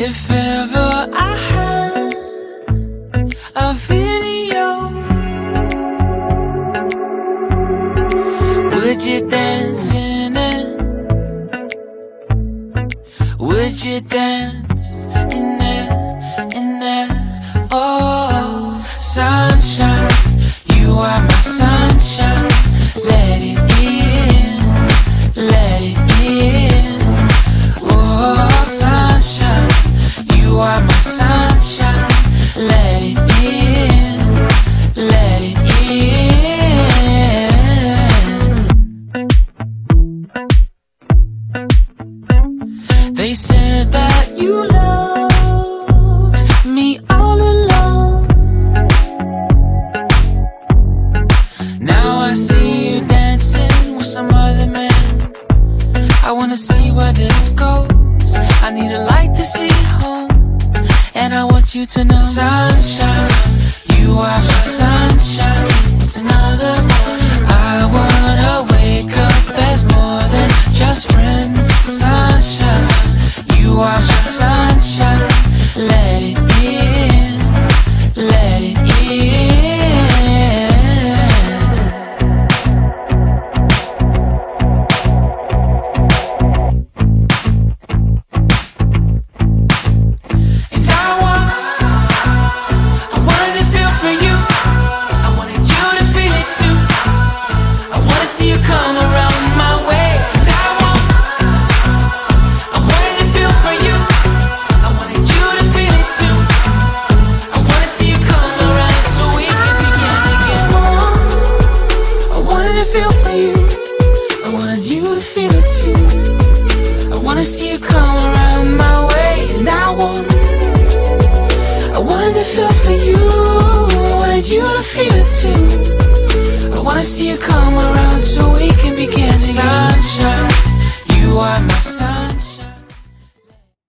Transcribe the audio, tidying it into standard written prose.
If ever I had a video, would you dance in it? Would you dance in it, in it? Oh, sunshine, you are my sunshine. Let it in, let it in. Oh, sunshine, you are my sunshine. Let it in, let it in. They said that you loved me all along. Now I see you dancing with some other man. I wanna see where this goes. I need a light to see home, and I want you to know, sunshine, you are my sunshine. It's another morning. I wanna wake up as more than just friends. Sunshine, you are my sunshine. Let it in, let it in. You to feel it too. I wanna see you come around.